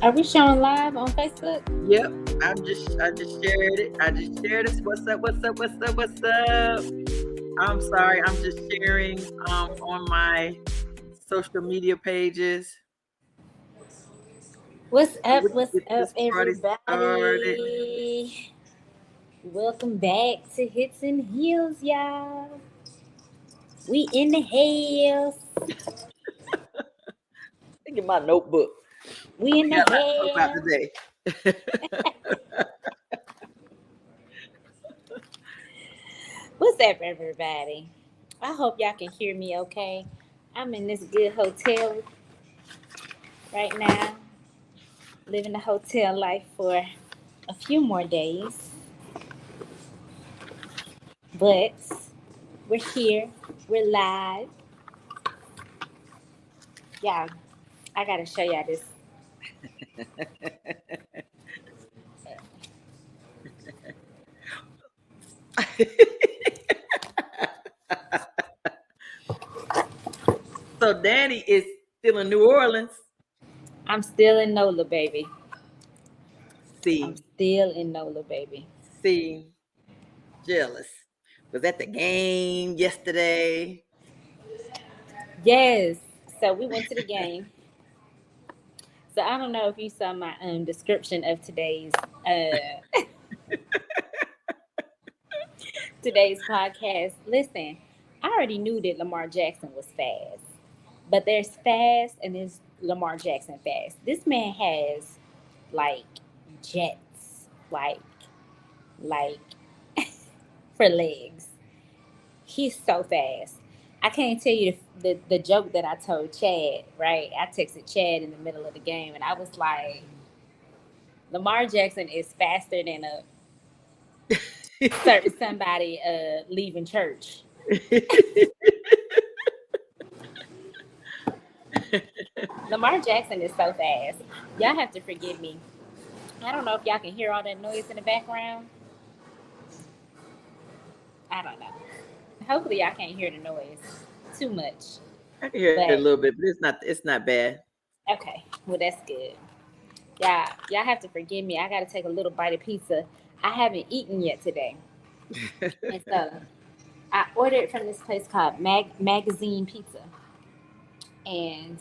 Are we showing live on Facebook? Yep. I just shared it. I just shared it. What's up? What's up? What's up? What's up? I'm sorry. I'm just sharing on my social media pages. What's up? Let's What's get up, this party started. everybody? Welcome back to Hits and Heels, y'all. We in the house. Look at my notebook. We in the Got a lot to talk about house. today. What's up, everybody? I hope y'all can hear me okay. I'm in this good hotel right now, living the hotel life for a few more days. But we're here. We're live. Y'all, I gotta show y'all this. So Dani is still in New Orleans. I'm still in NOLA, baby. I'm See, still in NOLA, baby. jealous. Was at the game yesterday. Yes. So we went to the game. So I don't know if you saw my description of today's podcast. Listen, I already knew that Lamar Jackson was fast, but there's fast and there's Lamar Jackson fast. This man has like jets, like for legs. He's so fast. I can't tell you the joke that I told Chad, right? I texted Chad in the middle of the game and I was like, Lamar Jackson is faster than a certain somebody leaving church. Lamar Jackson is so fast. Y'all have to forgive me. I don't know if y'all can hear all that noise in the background. I don't know. Hopefully y'all can't hear the noise too much. I can hear it a But little bit, but it's not bad. okay, well that's good. Y'all have to forgive me. I got to take a little bite of pizza. I haven't eaten yet today, and so I ordered from this place called Magazine Pizza, and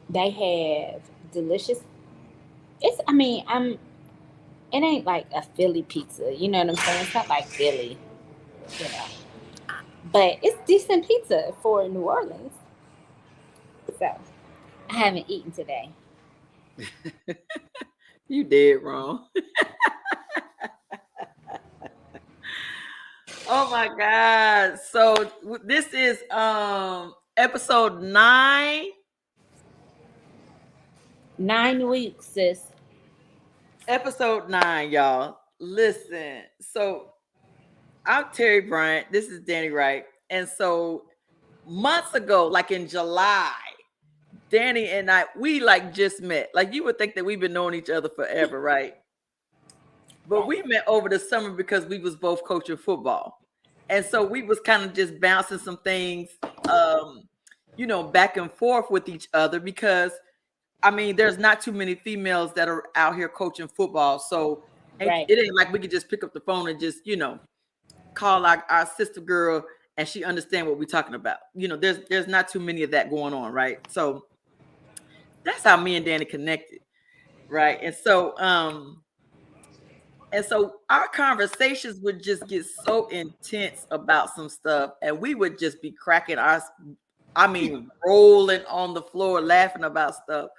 they have delicious. It's I mean I'm it ain't like a Philly pizza, you know what I'm saying? It's not like Philly, you know, but it's decent pizza for New Orleans. So I haven't eaten today. You did wrong. Oh my God. So this is episode 9. 9 weeks, sis. Episode 9, y'all. Listen. So I'm Terry Bryant. This is Dani Wright. And so months ago, like in July, Dani and I, we like just met. Like you would think that we've been knowing each other forever, right? But we met over the summer because we was both coaching football. And so we was kind of just bouncing some things, back and forth with each other because, I mean, there's not too many females that are out here coaching football. So Right. it ain't like we could just pick up the phone and just, call our sister girl and she understand what we're talking about. There's not too many of that going on, right? So that's how me and Dani connected, right? And so our conversations would just get so intense about some stuff, and we would just be cracking rolling on the floor, laughing about stuff.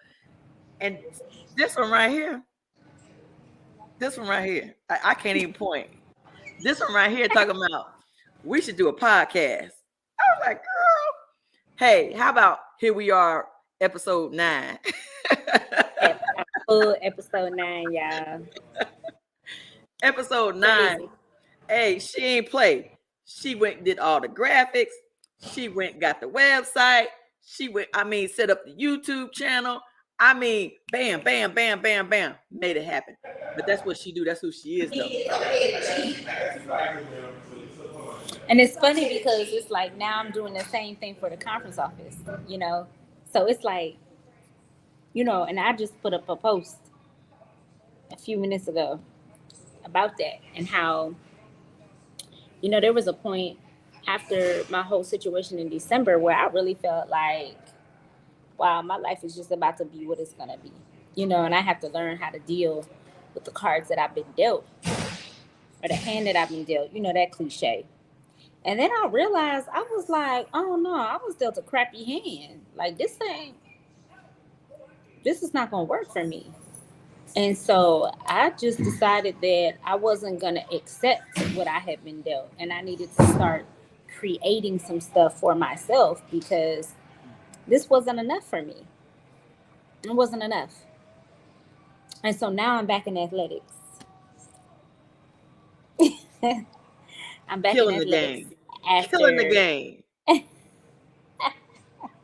And this one right here, I can't even point. This one right here talking about we should do a podcast. I was like, girl, hey, how about here we are, episode 9. Full episode 9, y'all. Episode 9. Crazy. Hey, she ain't play. She went and did all the graphics. She went and got the website. She went, set up the YouTube channel. Bam, bam, bam, bam, bam. Made it happen. But that's what she do. That's who she is, though. And it's funny because it's like now I'm doing the same thing for the conference office, you know? So it's like And I just put up a post a few minutes ago about that and how, there was a point after my whole situation in December where I really felt like, wow, my life is just about to be what it's going to be, and I have to learn how to deal with the cards that I've been dealt or the hand that I've been dealt, that cliche. And then I realized I was like, oh no, I was dealt a crappy hand. Like this is not gonna work for me. And so I just decided that I wasn't gonna accept what I had been dealt, and I needed to start creating some stuff for myself because this wasn't enough for me. It wasn't enough. And so now I'm back in athletics. I'm back in Killing the athletics game. Killing the after. game.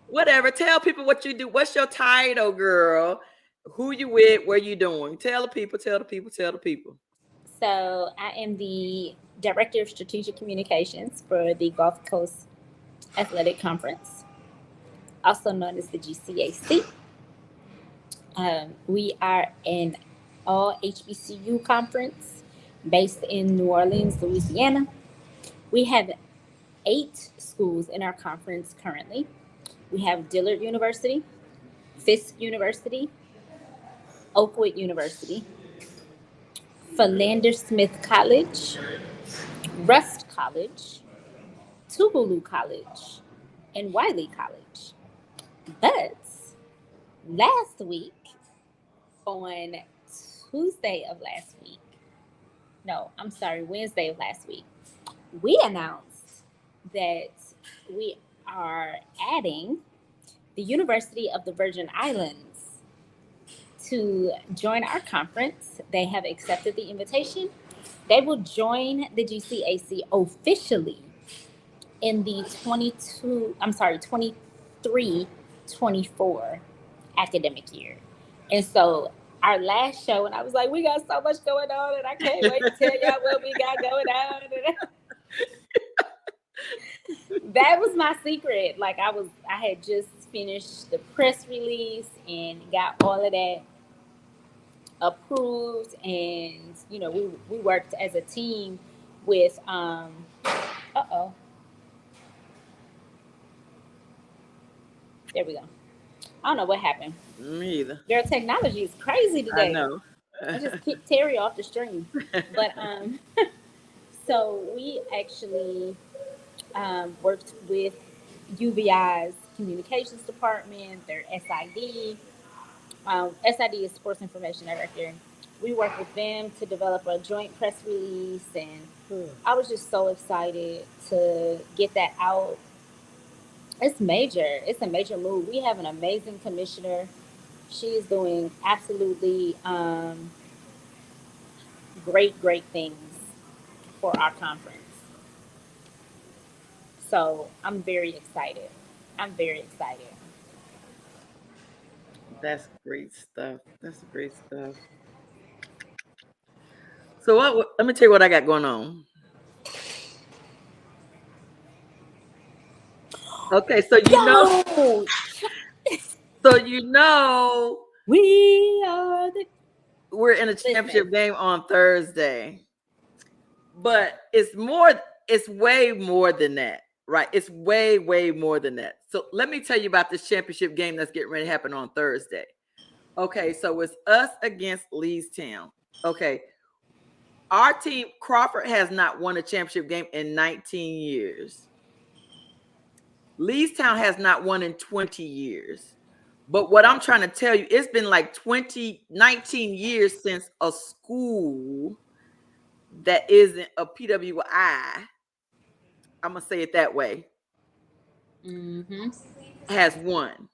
Whatever. Tell people what you do. What's your title, girl? Who you with? What you doing? Tell the people. Tell the people. Tell the people. So I am the director of strategic communications for the Gulf Coast Athletic Conference, also known as the GCAC. We are an all HBCU conference based in New Orleans, Louisiana. We have 8 schools in our conference currently. We have Dillard University, Fisk University, Oakwood University, Philander Smith College, Rust College, Tougaloo College, and Wiley College. But last week, on Tuesday of last week, no, I'm sorry, Wednesday of last week, we announced that we are adding the University of the Virgin Islands to join our conference. They have accepted the invitation. They will join the GCAC officially in the 23-24 academic year. And so our last show, and I was like, we got so much going on, and I can't wait to tell y'all what we got going on. That was my secret. Like I had just finished the press release and got all of that approved, and we worked as a team with uh-oh, there we go. I don't know what happened. Me either. Their technology is crazy I today. know. I just kicked Terry off the stream. But so we actually worked with UVI's communications department, their SID. SID is Sports Information Director. We worked with them to develop a joint press release, and I was just so excited to get that out. It's major. It's a major move. We have an amazing commissioner. She is doing absolutely great, great things for our conference. So I'm very excited. I'm very excited. That's great stuff. That's great stuff. So let me tell you what I got going on. Okay, Yo, so you know we are the. we're in a championship game on Thursday. But it's way more than that, right? It's way, way more than that. So let me tell you about this championship game that's getting ready to happen on Thursday. Okay, so it's us against Leestown. Okay. Our team, Crawford, has not won a championship game in 19 years. Leestown has not won in 20 years. But what I'm trying to tell you, it's been like 19 years since a school that isn't a PWI, I'm going to say it that way, has won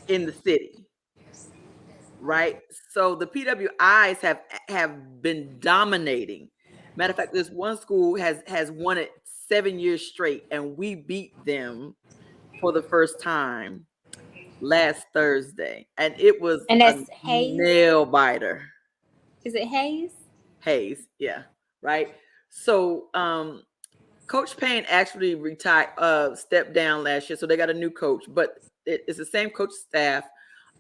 in the city. Right? So the PWIs have been dominating. Matter of fact, this one school has won it 7 years straight, and we beat them for the first time last Thursday, and it was And a that's Hayes. nail biter. Is it Hayes? Hayes, yeah, right. So, Coach Payne actually retired, stepped down last year, so they got a new coach, but it's the same coach staff.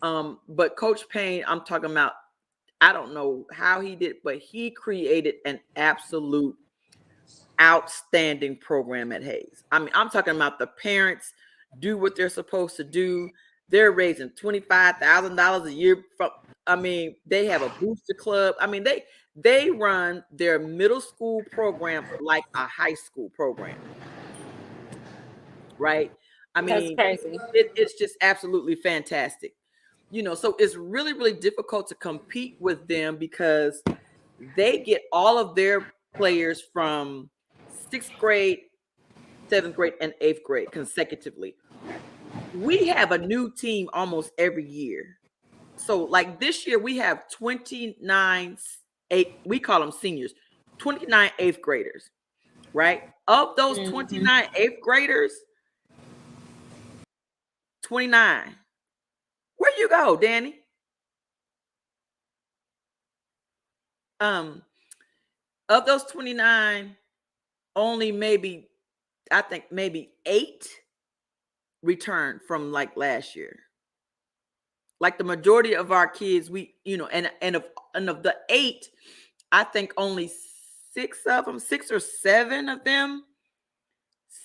But Coach Payne, I'm talking about, I don't know how he did, but he created an absolute outstanding program at Hayes. I mean, I'm talking about the parents do what they're supposed to do. They're raising $25,000 a year from, I mean, they have a booster club. I mean, they run their middle school program like a high school program, right? I That's mean, crazy. it's just absolutely fantastic. So it's really, really difficult to compete with them because they get all of their players from 6th grade, 7th grade, and 8th grade consecutively. We have a new team almost every year. So like this year we have 29 we call them seniors, 29 8th graders, right? Of those 29 8th graders, 29. Where you go, Danny? Um, of those 29, only maybe, I think maybe 8 returned from like last year. Like the majority of our kids, and of the 8, I think only 6 or 7 of them,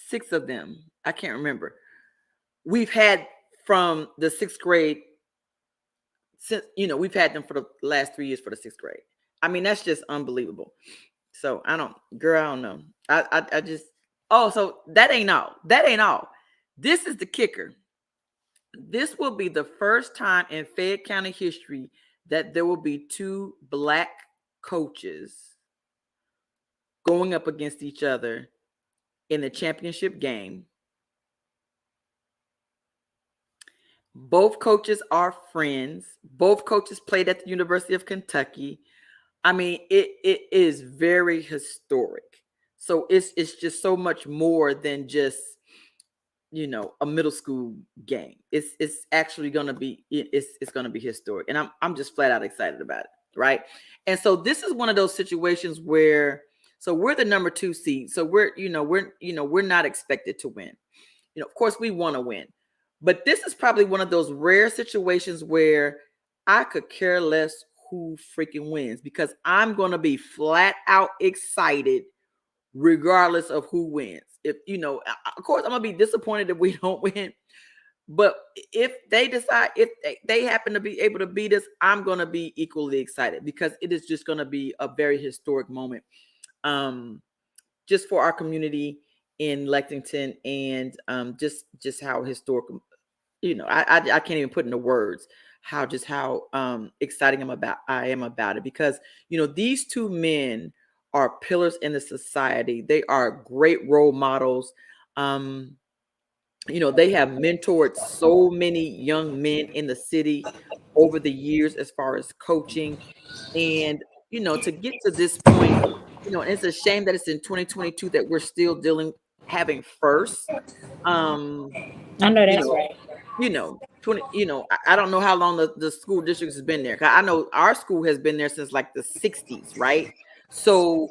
6 of them, I can't remember. We've had from the 6th grade since, we've had them for the last 3 years for the 6th grade. I mean, that's just unbelievable. So I don't know. I just, so that ain't all. That ain't all. This is the kicker. This will be the first time in Fayette County history that there will be 2 Black coaches going up against each other in the championship game. Both coaches are friends. Both coaches played at the University of Kentucky. I mean, it is very historic. So it's just so much more than just a middle school game. It's actually gonna be it's gonna be historic, and I'm just flat out excited about it, right? And so this is one of those situations where, so we're the number 2 seed, so we're not expected to win. Of course we want to win, but this is probably one of those rare situations where I could care less who freaking wins, because I'm gonna be flat out excited regardless of who wins. If of course, I'm gonna be disappointed if we don't win, but if they decide, if they happen to be able to beat us, I'm gonna be equally excited, because it is just gonna be a very historic moment, just for our community in Lexington, and just how historic. I can't even put into words how exciting I am about it, because these 2 men are pillars in the society. They are great role models. They have mentored so many young men in the city over the years as far as coaching, and to get to this point, it's a shame that it's in 2022 that we're still having first. I know you that's know, right. 20, I don't know how long the school district has been there. I know our school has been there since like the 60s, right? So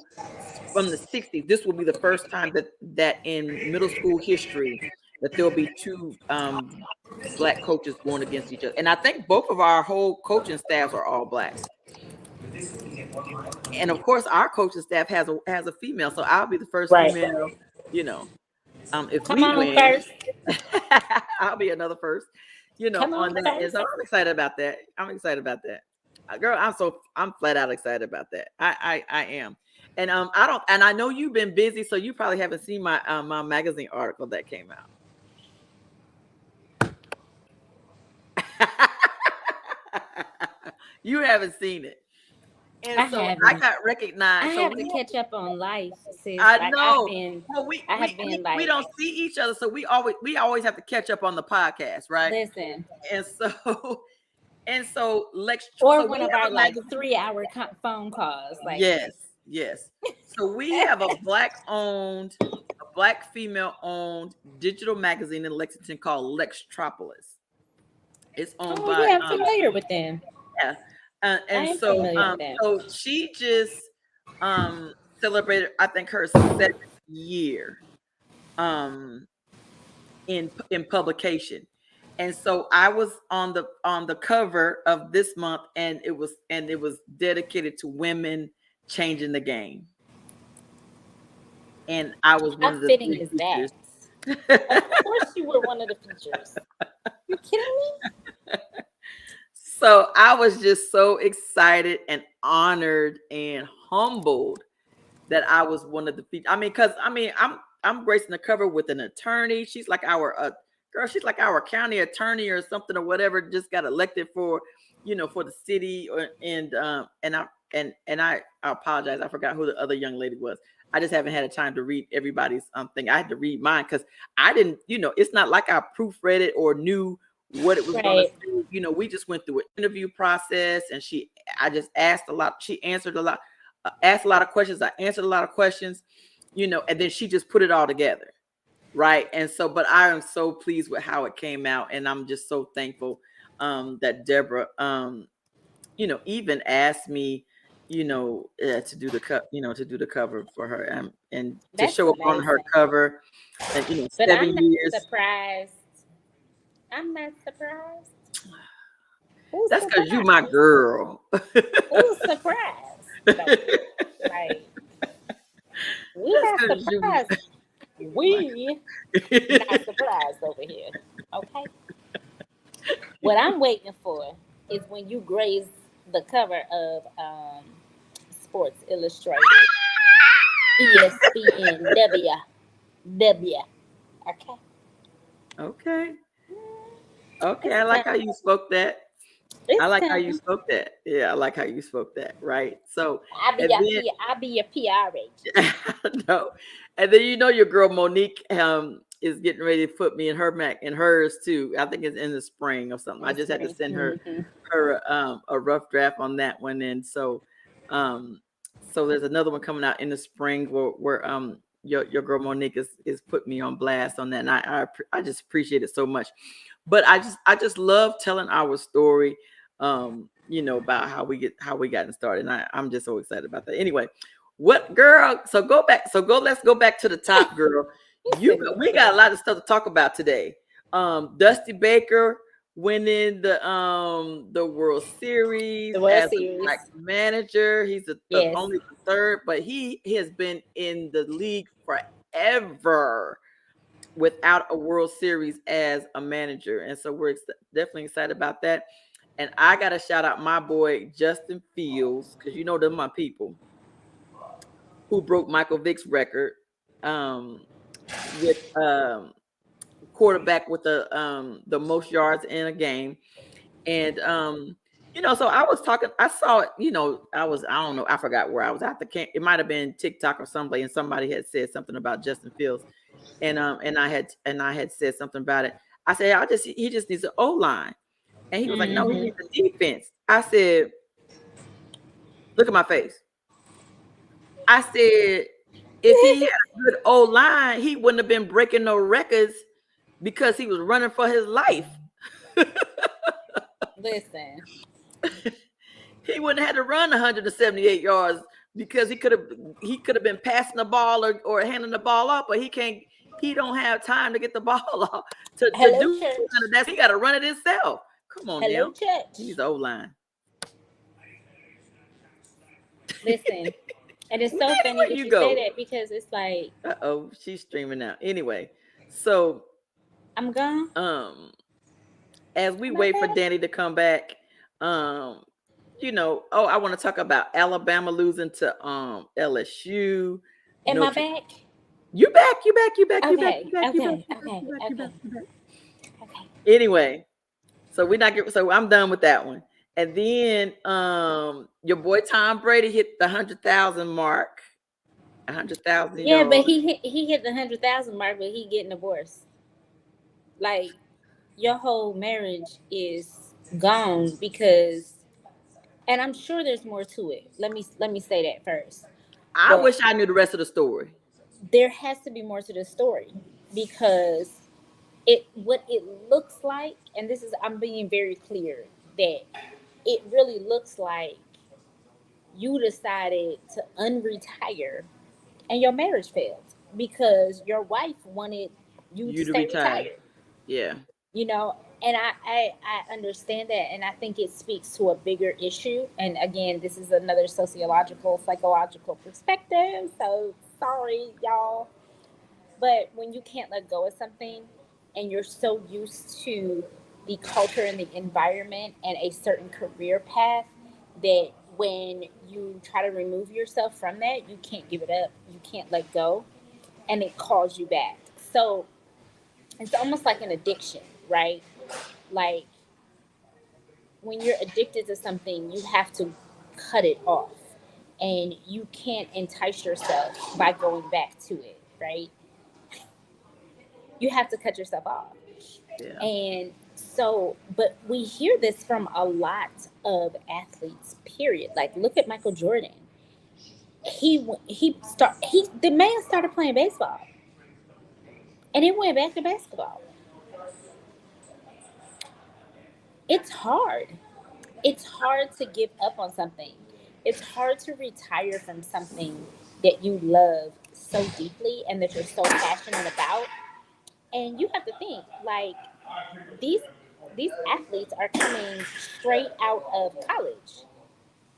from the 60s, this will be the first time that in middle school history that there'll be 2 Black coaches going against each other. And I think both of our whole coaching staffs are all Black. And of course, our coaching staff has a female, so I'll be the first female, if Come we on win, first. I'll be another first, Come on on that. And first. so I'm excited about that. Girl, I'm flat out excited about that. I am. And I know you've been busy, so you probably haven't seen my my magazine article that came out. You haven't seen it. And I so I haven't. got recognized. I So have to catch up on life, sis. I Like know. Well, I have been we like, don't see each other, so we always have to catch up on the podcast, right? listen. And so Lex. Or So one we of have our a like magazine. 3-hour phone calls. Like, Yes. So we have a Black female owned digital magazine in Lexington called Lextropolis. It's owned oh by yeah, I'm familiar with them. yeah. I And am so familiar with them. so she just celebrated, I think, her 7th year in publication. And so I was on the cover of this month, and it was dedicated to women changing the game. And I was How one of the fitting three is that? features. Of course, you were one of the features. You kidding me? So I was just so excited and honored and humbled that I was one of the features. I mean, because I'm gracing the cover with an attorney. She's like our girl. She's like our county attorney or something or whatever. Just got elected for, for the city. I apologize. I forgot who the other young lady was. I just haven't had a time to read everybody's thing. I had to read mine because I didn't. It's not like I proofread it or knew what it was going to Right. say. We just went through an interview process, and I just asked a lot. She answered a lot. Asked a lot of questions. I answered a lot of questions, and then she just put it all together. Right. And so, but I am so pleased with how it came out. And I'm just so thankful that Deborah, even asked me, to do to do the cover for her and to That's show up on her amazing. cover. And, But I'm 7 not years. surprised. I'm not surprised. Who's That's because you my surprised? girl. Who's surprised? No, like we That's not because you. surprised. We not surprised over here. Okay. What I'm waiting for is when you graze the cover of Sports Illustrated, ESPN, W. Okay. Okay. Okay. I It's like how coming. you spoke that. I It's like how you coming. spoke that. Yeah, I like how you spoke that. Right. So, and then I'll be your PR agent. no, and then your girl Monique is getting ready to put me in her Mac in hers too. I think it's in the spring or something. I It's just had to me. send Mm-hmm. her a rough draft on that one, and um so there's another one coming out in the spring where your girl Monique is put me on blast on that, and I just appreciate it so much. But I just love telling our story, about how we gotten started. And I'm just so excited about that. Anyway, what girl? Let's go back to the top, girl. You said let's We go back got a to lot of stuff to talk about today. Dusty Baker winning the World Series the World as a Series. black manager. He's Yes. only the third, but he has been in the league forever without a World Series as a manager. And so we're definitely excited about that. And I got to shout out my boy, Justin Fields, because they're my people, who broke Michael Vick's record with quarterback with the most yards in a game. And so I was talking, I saw it, I don't know, I forgot where I was at it might have been TikTok or somebody, and somebody had said something about Justin Fields. And I had said something about it. I said, he just needs an O line. And he was like, no, he Mm-hmm. needs a defense. I said, look at my face. I said, if he had a good O line, he wouldn't have been breaking no records because he was running for his life. Listen. He wouldn't have had to run 178 yards because he could have been passing the ball or handing the ball off, but he don't have time to get the ball off to Hello, do church. none of that. He got to run it himself. Come on Hello, now. church. He's O line. Listen. And it's so funny that you say that because it's like, Uh-oh, she's streaming out. Anyway, so I'm gone. as we Am I wait for back? Danny to come back, I want to talk about Alabama losing to LSU. Am I Notre back? You back, you back, you back, you back, Okay. you back, you back, Okay. you back, Okay. you back, you back, Okay. you back. Okay. Anyway, so I'm done with that one. And then your boy Tom Brady hit the 100,000 mark. 100,000 Yeah, but yards. he hit the 100,000 mark, but he getting divorced. Like your whole marriage is gone because, and I'm sure there's more to it. Let me say that first. I But wish I knew the rest of the story. there has to be more to the story because what it looks like, and this is I'm being very clear that it really looks like you decided to unretire and your marriage failed because your wife wanted you to You to stay retire. retired. Yeah. You know, And I understand that, and I think it speaks to a bigger issue. And again, this is another sociological, psychological perspective. So sorry, y'all. But when you can't let go of something and you're so used to the culture and the environment and a certain career path that when you try to remove yourself from that, you can't give it up, you can't let go, and it calls you back. So it's almost like an addiction, right? Like when you're addicted to something, you have to cut it off. And you can't entice yourself by going back to it, right? You have to cut yourself off. Yeah. And so, but we hear this from a lot of athletes, period. Like, look at Michael Jordan. He the man started playing baseball and he went back to basketball. It's hard. It's hard to give up on something. It's hard to retire from something that you love so deeply and that you're so passionate about. And you have to think, like, these these athletes are coming straight out of college.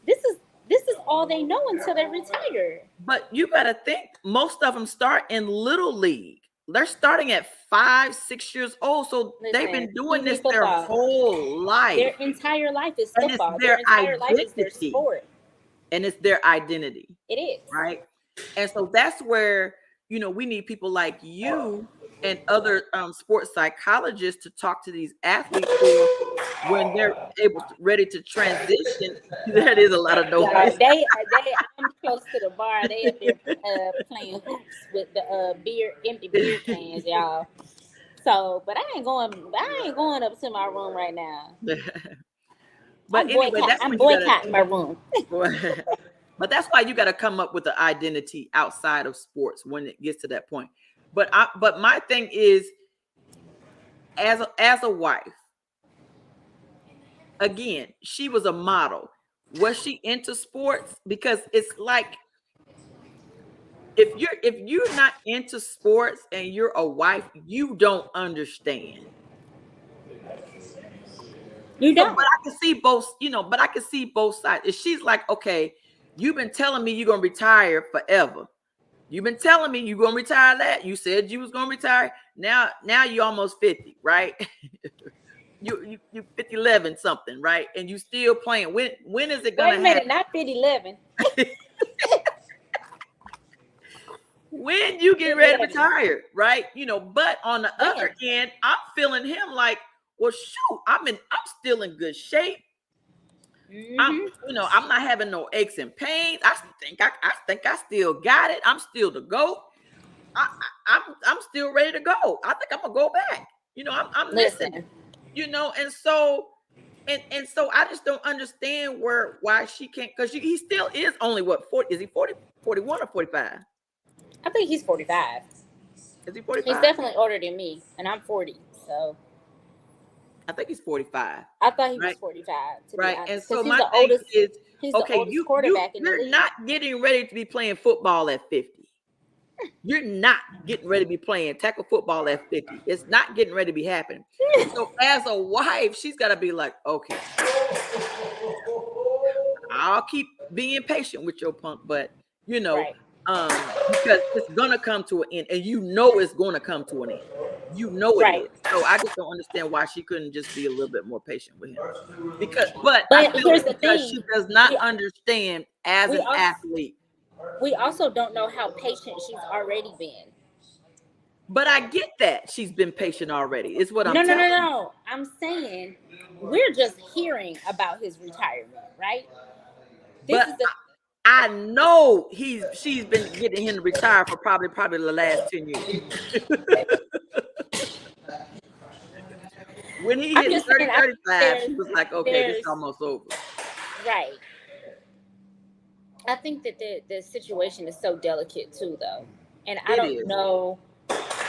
This is this is all they know until they retire. But you got to think, most of them start in little league. They're starting at 5, 6 years old. So they've Listen, been doing this their football. whole life. Their entire life is And it's football. their Their entire life is their identity. sport. And it's their identity, It is. right? And so that's where, we need people like you and other sports psychologists to talk to these athletes who, when they're ready to transition. That is a lot of noise. I'm close to the bar. They up there playing hoops with the empty beer cans, y'all. So, but I ain't going up to my room right now. But I'm boycotting my room. But that's why you got to come up with an identity outside of sports when it gets to that point. But my thing is, as a wife, again, she was a model. Was she into sports? Because it's like, if you're not into sports and you're a wife, you don't understand. You don't. But I can see both, but I can see both sides. If she's like, okay, you've been telling me you're gonna retire forever. You've been telling me you're gonna retire that. You said you was gonna retire. Now you're almost 50, right? you 50-11 something, right? And you still playing. When is it gonna happen? Wait a minute, not 50-11. When you get ready to retire, right? But on the other end, I'm feeling him like, well, shoot, I'm still in good shape. Mm-hmm. I'm not having no aches and pains. I think I still got it. I'm still the GOAT. I'm still ready to go. I think I'm gonna go back. I'm listening. And so I just don't understand why she can't, because he still is only 40? Is he 40, 41 or 45? I think he's 45. Is he 45? He's definitely older than me, and I'm 40. So I think he's 45. I thought he was 45. Right. And so my thing is, okay, you're not getting ready to be playing football at 50. You're not getting ready to be playing tackle football at 50. It's not getting ready to be happening. So as a wife, she's got to be like, okay, I'll keep being patient with your punk, but right. Because it's gonna come to an end, and it's gonna come to an end. It is. So I just don't understand why she couldn't just be a little bit more patient with him. But here's the thing: she does not understand as an athlete. We also don't know how patient she's already been. But I get that she's been patient already. It's what I'm telling you. No. I'm saying we're just hearing about his retirement, right? I know she's been getting him to retire for probably the last 10 years. When he hit 30, 35, she was like, okay, this is almost over. Right. I think that the situation is so delicate too, though. And I don't know.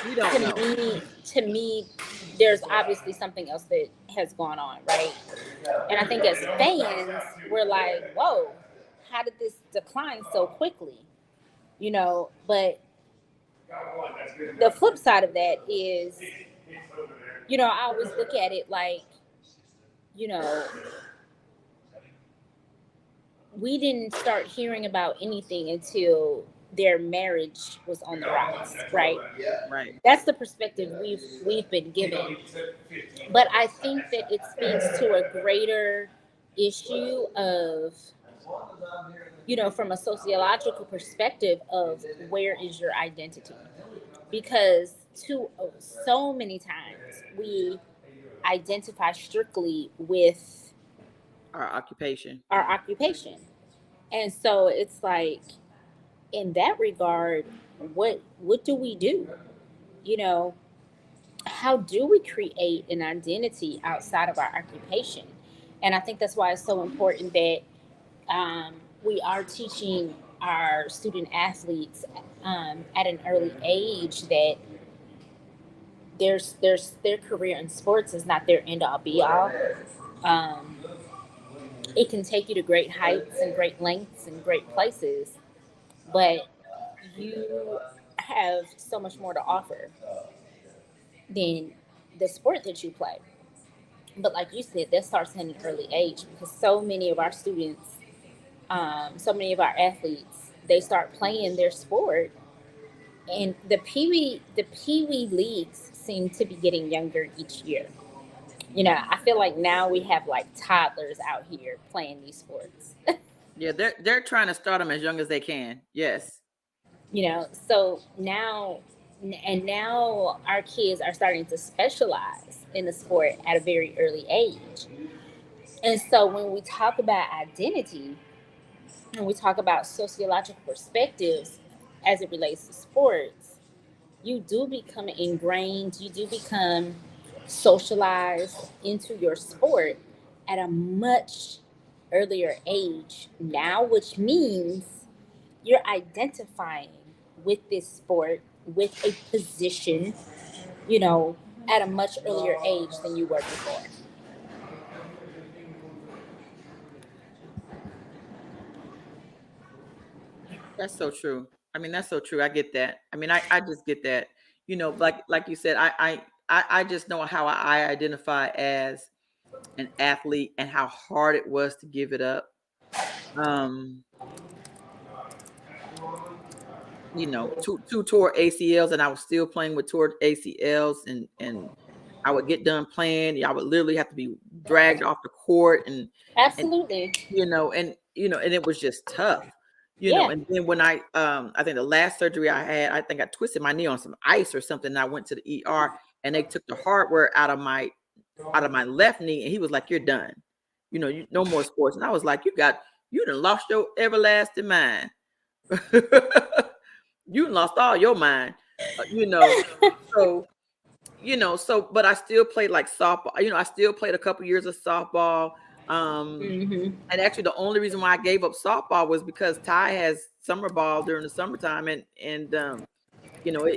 You don't know. To me, there's obviously something else that has gone on, right? And I think as fans, we're like, whoa, how did this decline so quickly? But the flip side of that is, I always look at it like, you know, we didn't start hearing about anything until their marriage was on the rocks, right? Right. That's the perspective we've been given. But I think that it speaks to a greater issue of, from a sociological perspective of where is your identity? Because so many times we identify strictly with Our occupation. our occupation. And so it's like, in that regard, what do we do? You know, how do we create an identity outside of our occupation? And I think that's why it's so important that we are teaching our student athletes at an early age that their career in sports is not their end all be all. Um, it can take you to great heights and great lengths and great places, but you have so much more to offer than the sport that you play. But like you said, that starts at an early age because so many of our students, so many of our athletes, they start playing their sport, and the pee wee leagues seem to be getting younger each year. I feel like now we have like toddlers out here playing these sports. Yeah, they're trying to start them as young as they can. Yes. So now our kids are starting to specialize in the sport at a very early age. And so when we talk about identity and we talk about sociological perspectives as it relates to sports, you do become ingrained, you do become socialized into your sport at a much earlier age now, which means you're identifying with this sport, with a position, you know, at a much earlier age than you were before. That's so true. I mean, that's so true. I get that. I mean, I just get that. Like you said, I just know how I identify as an athlete and how hard it was to give it up. Um, two tore ACLs, and I was still playing with tore ACLs, and I would get done playing. I would literally have to be dragged off the court, and Absolutely. and it was just tough. Yeah. And then when I think the last surgery I had, I think I twisted my knee on some ice or something, and I went to the ER, and they took the hardware out of my left knee, and he was like, "You're done. No more sports." And I was like, you done lost your everlasting mind. You done lost all your mind. Uh, you know, so but I still played like softball. I still played a couple years of softball. Um, Hmm. and actually, the only reason why I gave up softball was because Ty has summer ball during the summertime, and it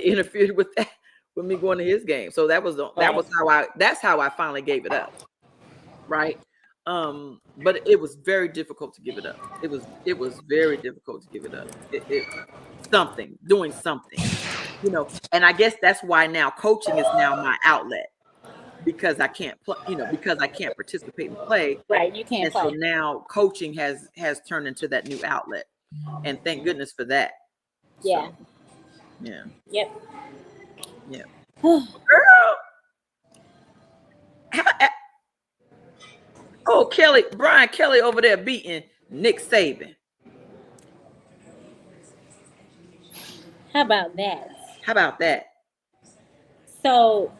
interfered with that, with me going to his game. So Right. that's how I finally gave it up. Right. But it was very difficult to give it up. It was very difficult to give it up. Doing something, and I guess that's why now coaching is now my outlet, because I can't play, because I can't participate and play. Right. You can't And so play. now coaching has turned into that new outlet. And thank goodness for that. Yeah. So yeah, Yep. yeah. Girl, how- oh, Brian Kelly over there beating Nick Saban. How about that? How about that? So,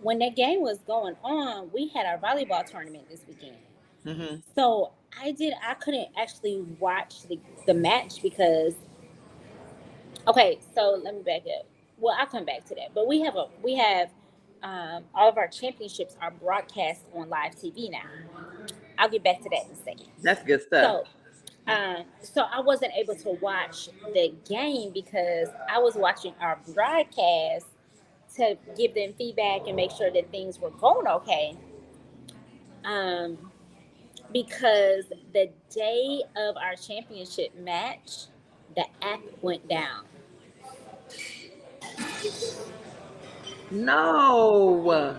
when that game was going on, we had our volleyball tournament this weekend. Hmm. So I couldn't actually watch the match because, okay, so let me back up. Well, I'll come back to that. But we have all of our championships are broadcast on live TV now. I'll get back to that in a second. That's good stuff. So I wasn't able to watch the game because I was watching our broadcast to give them feedback and make sure that things were going okay. Um, because the day of our championship match, the app went down. No.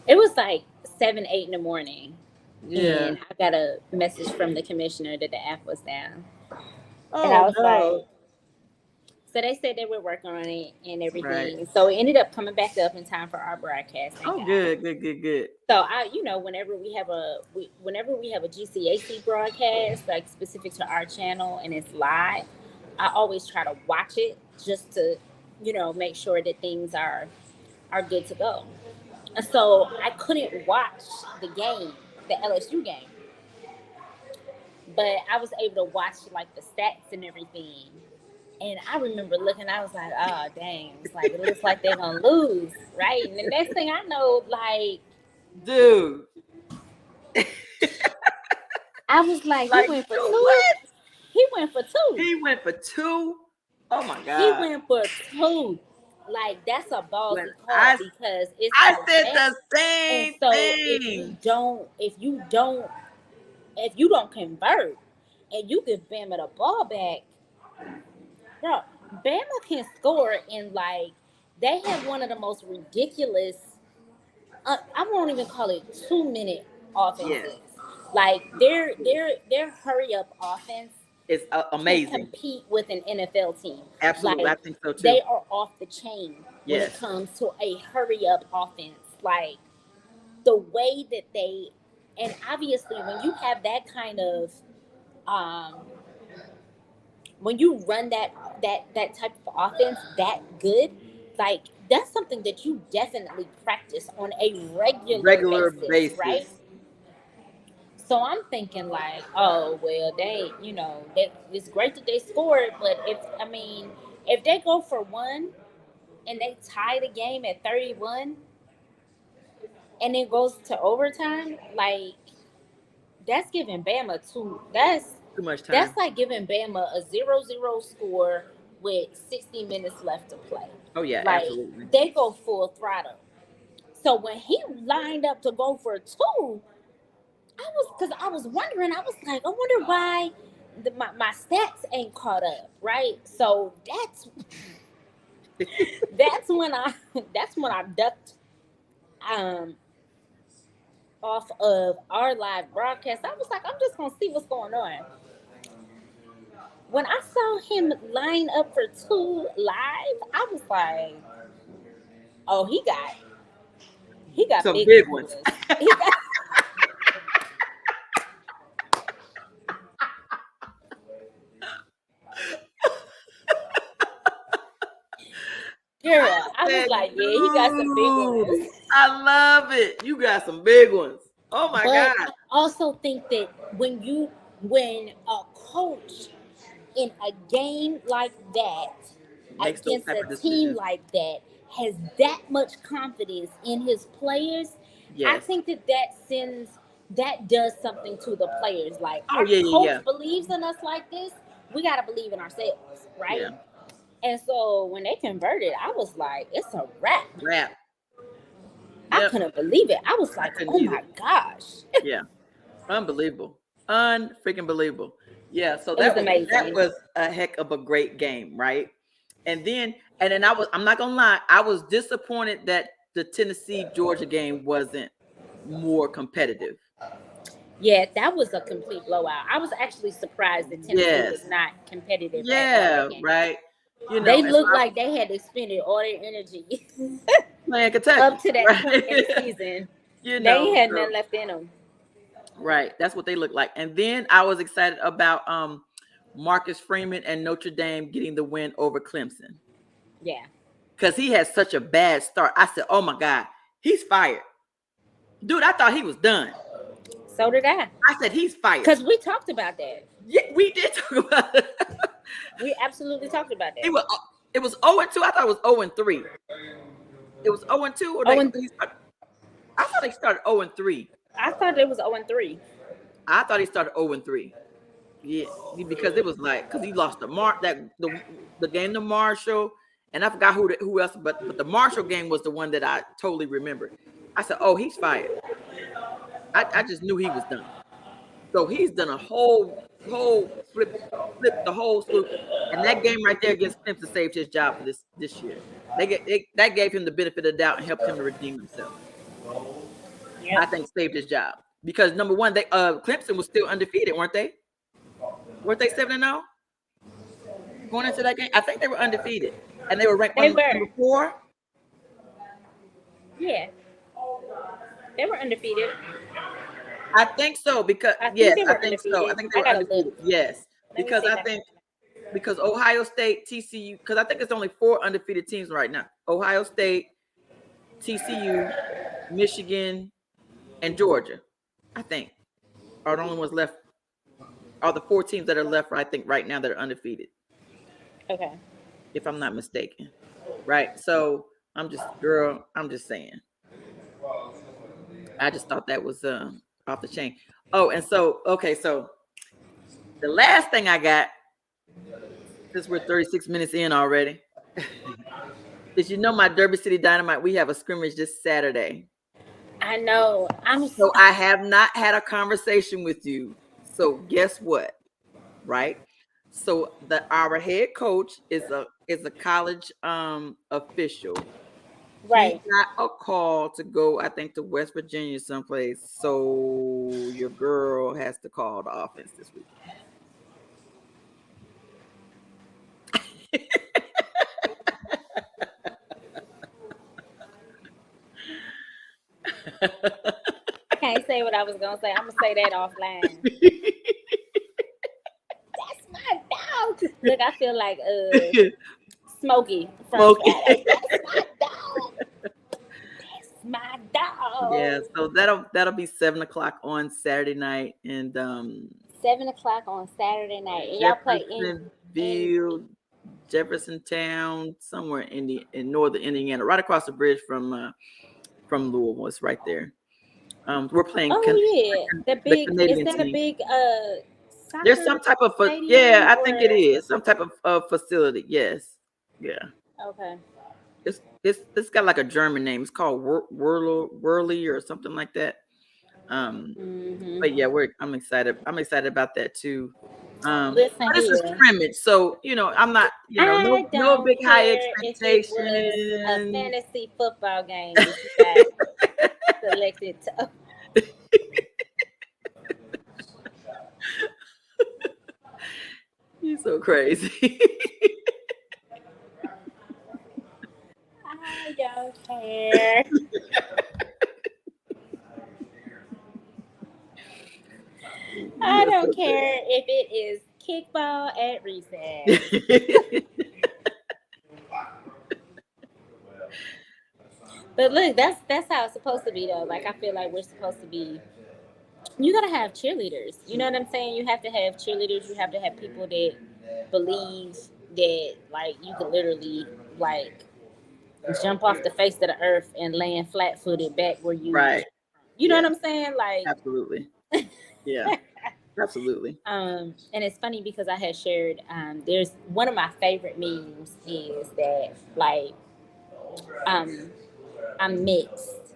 It was like 7, 8 in the morning, Yeah. and I got a message from the commissioner that the app was down, and I Oh was like, no. so they said they were working on it and Right. everything. So it ended up coming back up in time for our broadcast. Thank Oh, God. good, good, good, good. So whenever we have a GCAC broadcast like specific to our channel and it's live, I always try to watch it just to, make sure that things are good to go. And so I couldn't watch the game, the LSU game, but I was able to watch like the stats and everything. And I remember looking, I was like, oh dang, it's like it looks like they're gonna lose, right? And the next thing I know, like Dude. I was like, he Like, went for dude, two. what? He went for two. He went for 2. Oh my He God. went for two. Like that's a When ballsy call I because it's I said Alabama. the And same so thing. if you don't convert and you give Bama the ball back, bro, Bama can score in like they have one of the most ridiculous. I won't even call it 2 minute Yes. offenses. Like their hurry up offense It's can amazing. compete with an NFL team. Absolutely. I Like think so too. they are off the chain when it Yes. comes to a hurry up offense. Like the way that they, and obviously when you have that kind of um, when you run that type of offense that good, like that's something that you definitely practice on a regular Regular basis, basis. right? So I'm thinking like, oh well, it's great that they scored, but if they go for one and they tie the game at 31 and it goes to overtime, like that's giving Bama two. Too much time. That's like giving Bama a 0-0 score with 60 minutes left to play. Oh yeah, Like absolutely. they go full throttle. So when he lined up to go for two, I was wondering. I was like, I wonder why my stats ain't caught up, right? So that's when I that's when I ducked um off of our live broadcast. I was like, I'm just gonna see what's going on. When I saw him line up for two live, I was like, oh, he got Some big big ones. cameras. He got girl. I was Said, like, yeah, he got some big dude, ones. I love it. You got some big ones. Oh my But God. I also think that when a coach in a game like that Makes those against type a of team decisions. like that has that much confidence in his players, I Yes. think that does something to the players. Like Oh our yeah, yeah, coach yeah. believes in us like this, we gotta believe in ourselves, right? Yeah. And so when they converted, I was like, it's a wrap. Rap. I Yep. couldn't believe it. I was I like, couldn't oh either. my gosh. Yeah. Unbelievable. Unfreaking believable. Yeah. So It was that amazing. was a heck of a great game, right? And then I'm not gonna lie, I was disappointed that the Tennessee Georgia game wasn't more competitive. Yeah, that was a complete blowout. I was actually surprised that Tennessee Yes. was not competitive at all Yeah, that game. right. They And so looked I like they had expended all their energy playing Kentucky, up to that point in the right? season. They ain't had So nothing left in them. right, that's what they look like. And then I was excited about Marcus Freeman and Notre Dame getting the win over Clemson Yeah. because he had such a bad start. I said, "Oh my God, he's fired, dude!" I thought he was done. So did I. I said, "He's fired." Because we talked about that. Yeah, we did talk about it. We absolutely talked about It that. was it was 0-2. I thought it was 0-3. It was 0-2, or Oh, and I thought they started 0-3. I thought it was 0-3. I thought he started 0-3. Yeah, because it was like because he lost the game to Marshall, and I forgot who else, but the Marshall game was the one that I totally remembered. I said, "Oh, he's fired." I just knew he was done. So he's done a whole flip the whole swoop, and that game right there against Clemson saved his job for this year. That gave him the benefit of the doubt and helped him to redeem himself. I think saved his job because number one, they Clemson was still undefeated, weren't they? Weren't they 7-0 going into that game? I think they were undefeated, and they were ranked number 4. Yeah, they were undefeated. I think so because I think so. I think they were undefeated. Yes, because because Ohio State, TCU, because I think it's only 4 undefeated teams right now. Ohio State, TCU, Michigan, and Georgia, I think, are the only ones left. Are the 4 teams that are left, I think, right now that are undefeated. Okay. If I'm not mistaken. Right. So I'm just saying. I just thought that was off the chain. Oh, and so, okay, so the last thing I got, since we're 36 minutes in already, is my Derby City Dynamite, we have a scrimmage this Saturday. I know. So I have not had a conversation with you. So guess what? Right? So our head coach is a college official. Right. He got a call to go, I think, to West Virginia someplace. So your girl has to call the offense this week. I can't say what I was gonna say. I'm gonna say that offline. That's my dog. Look, I feel like Smokey from That's my dog. That's my dog. Yeah, so that'll be 7:00 on Saturday night, and 7:00 on Saturday night. And y'all play in Jeffersontown, somewhere in northern Indiana, right across the bridge from Louisville. It's right there. We're playing. Oh yeah, the big. Is that a big There's some type of I think it is some type of facility. Yes. Yeah. Okay. It's got like a German name. It's called Whirly or something like that. But yeah, I'm excited. I'm excited about that too. This is scrimmage, so I'm not, no big high expectations. It was a fantasy football game that you got selected to. You're so crazy. I don't care. I don't care if it is kickball at recess. But look, that's how it's supposed to be though. Like I feel like we're supposed to be. You gotta have cheerleaders. You know what I'm saying? You have to have cheerleaders. You have to have people that believe that like you can literally like jump off the face of the earth and land flat-footed back where you. Right. You know what I'm saying? Like absolutely. Yeah. Absolutely. And it's funny because I had shared there's one of my favorite memes is that like I'm mixed,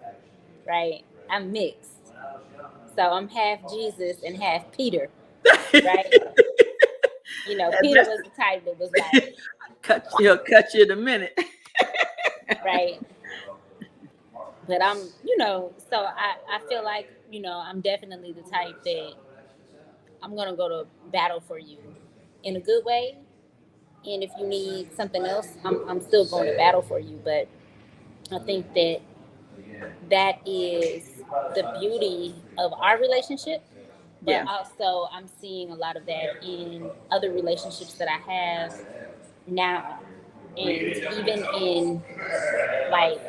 right? I'm mixed. So I'm half Jesus and half Peter, right? Peter was the type that was like he'll cut you in a minute. Right. But I'm, so I feel like, I'm definitely the type that I'm going to go to battle for you in a good way. And if you need something else, I'm still going to battle for you. But I think that is the beauty of our relationship. But also I'm seeing a lot of that in other relationships that I have now. And even in like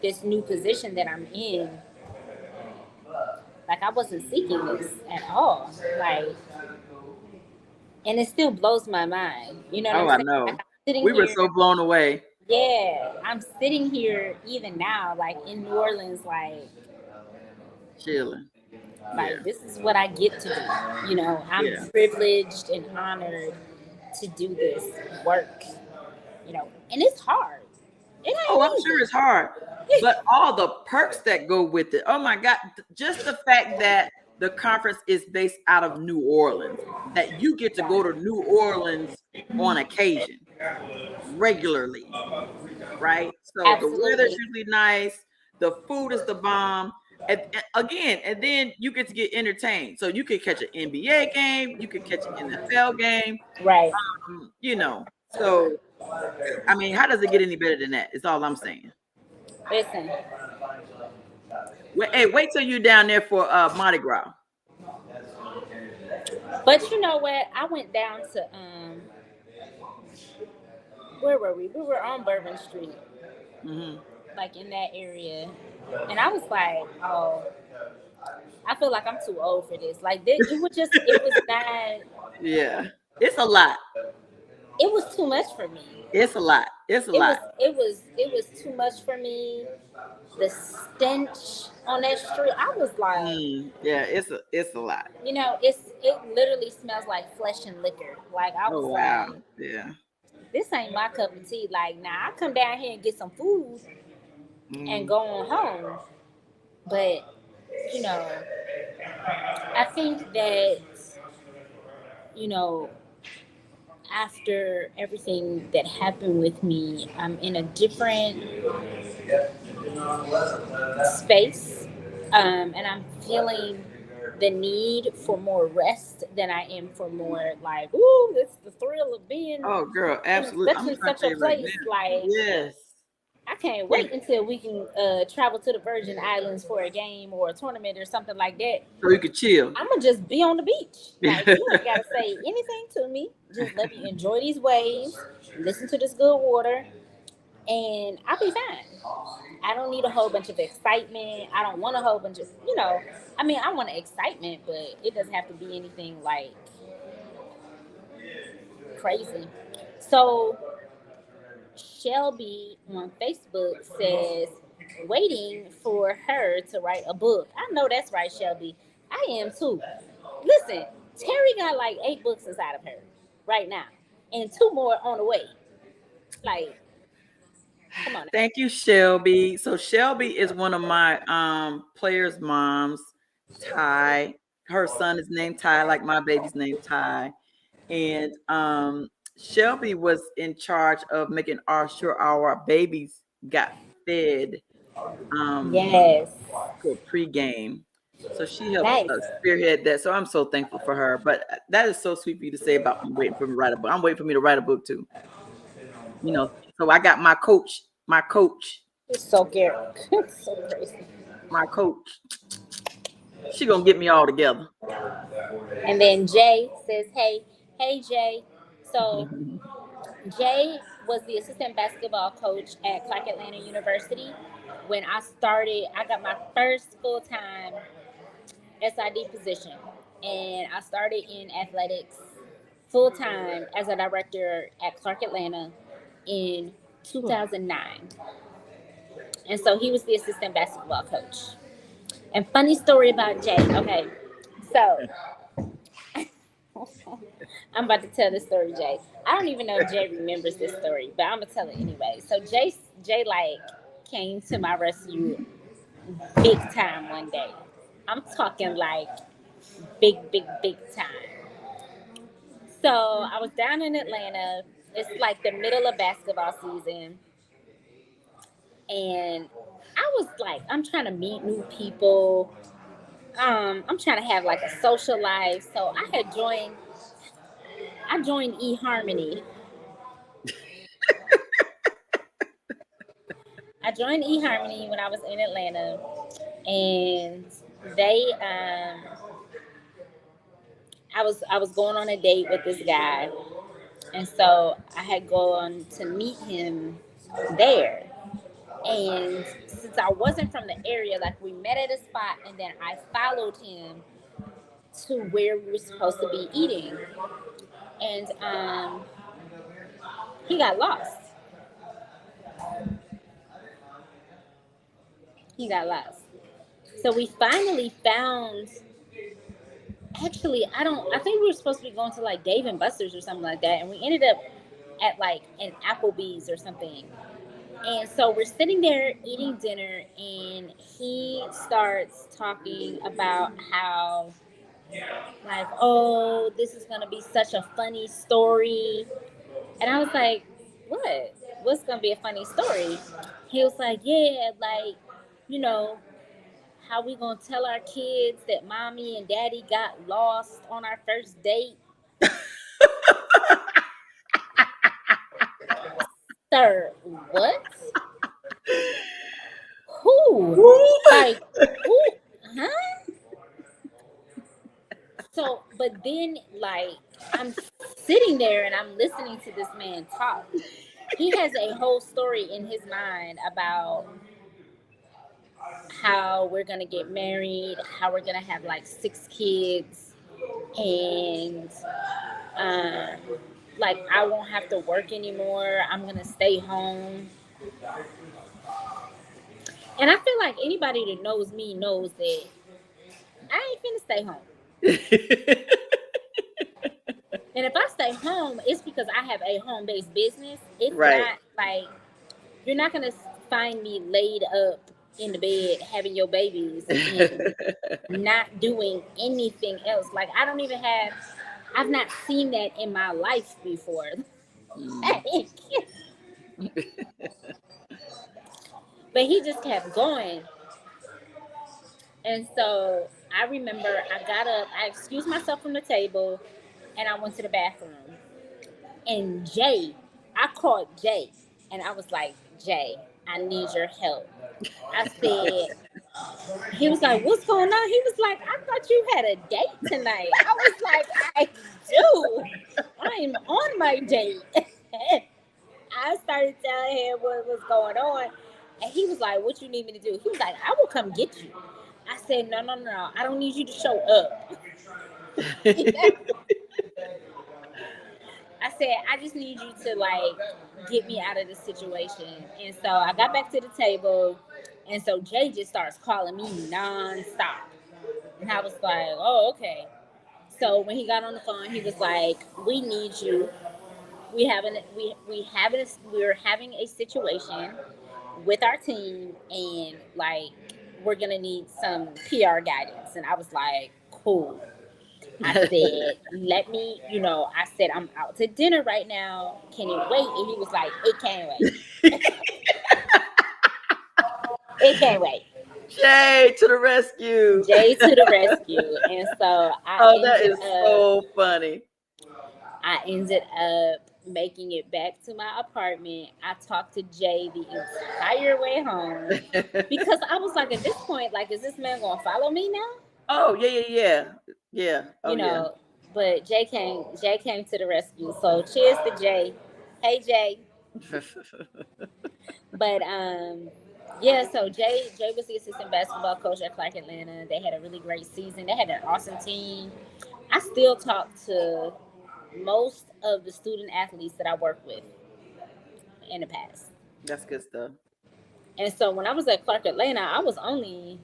this new position that I'm in, like I wasn't seeking this at all. Like, and it still blows my mind. You know what I'm saying? I know. Like, we were so blown away. Yeah. I'm sitting here even now, like in New Orleans, like chilling. Like this is what I get to do. I'm privileged and honored to do this work. And it's hard. I'm sure it's hard. But all the perks that go with it. Oh my God. Just the fact that the conference is based out of New Orleans, that you get to go to New Orleans on occasion. regularly, right? So the weather's Absolutely. usually nice, the food is the bomb. Again, and then you get to get entertained. So you could catch an NBA game, you could catch an NFL game, Right. you know. So I mean, how does it get any better than that? It's all I'm saying. Listen, Hey, wait till you're down there for Mardi Gras. but you know what? I went down to where were we? We were on Bourbon Street, Hmm. like in that area, and I was like, oh, I feel like I'm too old for this. Like it was just, it was not, Yeah, it's a lot. it was too much for me. It's a lot. It's a It was, lot. it was too much for me. The stench on that street, I was like, Yeah, it's a lot. it literally smells like flesh and liquor. Like I Oh was wow. like, Yeah. this ain't my cup of tea. Like, now I come down here and get some food and Mm. go on home. But, you know, I think that, you know, after everything that happened with me, I'm in a different space. And I'm feeling the need for more rest than I am for more, like, ooh, it's the thrill of being Oh girl, in absolutely. such I'm and trying to such tell a you right place. now. Like, Yes. I can't Yeah. wait until we can travel to the Virgin Islands for a game or a tournament or something like that. So you could chill. I'm gonna just be on the beach. Like, you ain't gotta say anything to me. Just let me enjoy these waves, listen to this good water, and I'll be fine. I don't need a whole bunch of excitement. I don't want a whole bunch of, I mean, I want excitement, but it doesn't have to be anything like crazy. So Shelby on Facebook says, waiting for her to write a book. I know that's right, Shelby. I am too. Listen, Terry got like 8 books inside of her right now, and 2 more on the way. Like, come on Thank you, Shelby. So Shelby is one of my players' moms, Ty. Her son is named Ty, like my baby's named Ty. And Shelby was in charge of making sure our babies got fed now. um Yes. for pregame. So she helped Nice. spearhead that. So I'm so thankful for her. But that is so sweet for you to say about me waiting for me to write a book. I'm waiting for me to write a book too. You know, so I got my coach, It's so scary. So crazy. my coach. She gonna get me all together. And then Jay says, hey Jay. So Jay was the assistant basketball coach at Clark Atlanta University. When I started, I got my first full time SID position, and I started in athletics full time as a director at Clark Atlanta in 2009. And so he was the assistant basketball coach. And funny story about Jay. Okay, so I'm about to tell this story, Jay. I don't even know if Jay remembers this story, but I'm gonna tell it anyway. So Jay like came to my rescue big time one day. I'm talking like big time. So I was down in Atlanta. It's like the middle of basketball season, and I was like, I'm trying to meet new people. I'm trying to have like a social life. So I joined eHarmony. I joined eHarmony when I was in Atlanta, and they I was going on a date with this guy, and so I had gone to meet him there. And since I wasn't from the area, like, we met at a spot, and then I followed him to where we were supposed to be eating, and he got lost. He got lost. So we finally found. Actually, I don't. I think we were supposed to be going to like Dave and Buster's or something like that, and we ended up at like an Applebee's or something. And so we're sitting there eating dinner, and he starts talking about how, like, oh, this is gonna be such a funny story. And I was like, what? What's gonna be a funny story? He was like, yeah, like, you know, how we gonna tell our kids that mommy and daddy got lost on our first date? Sir, what? Who? Like, who? Huh? So, but then, like, I'm sitting there and I'm listening to this man talk. He has a whole story in his mind about how we're gonna get married, how we're gonna have like 6 kids, and uh, like I won't have to work anymore. I'm gonna stay home. And I feel like anybody that knows me knows that I ain't finna stay home. And if I stay home, it's because I have a home based business. It's Right. not like you're not gonna find me laid up in the bed having your babies and not doing anything else. Like I don't even have. I've not seen that in my life before. Mm. But he just kept going. And so I remember I got up, I excused myself from the table, and I went to the bathroom. And Jay, I called Jay, and I was like, Jay, I need your help. I said, he was like, what's going on? He was like, I thought you had a date tonight. I was like, I do. I'm on my date. I started telling him what was going on. And he was like, what you need me to do? He was like, I will come get you. I said, no, no, no. I don't need you to show up. I said, I just need you to like get me out of this situation. And so I got back to the table. And so Jay just starts calling me nonstop. And I was like, oh, okay. So when he got on the phone, he was like, we need you. We're having a situation with our team, and like we're gonna need some PR guidance. And I was like, cool. I said, let me, I said, I'm out to dinner right now. Can it wait? And he was like, it can't wait. It can't wait. Jay to the rescue. Jay to the rescue. And so Oh, that is so funny. I ended up making it back to my apartment. I talked to Jay the entire way home because I was like, at this point, like, is this man gonna follow me now? Oh yeah. Oh yeah. But Jay came to the rescue. So cheers to Jay. Hey Jay. But yeah, so Jay was the assistant basketball coach at Clark Atlanta. They had a really great season. They had an awesome team. I still talk to most of the student athletes that I work with in the past. That's good stuff. And so when I was at Clark Atlanta, I was only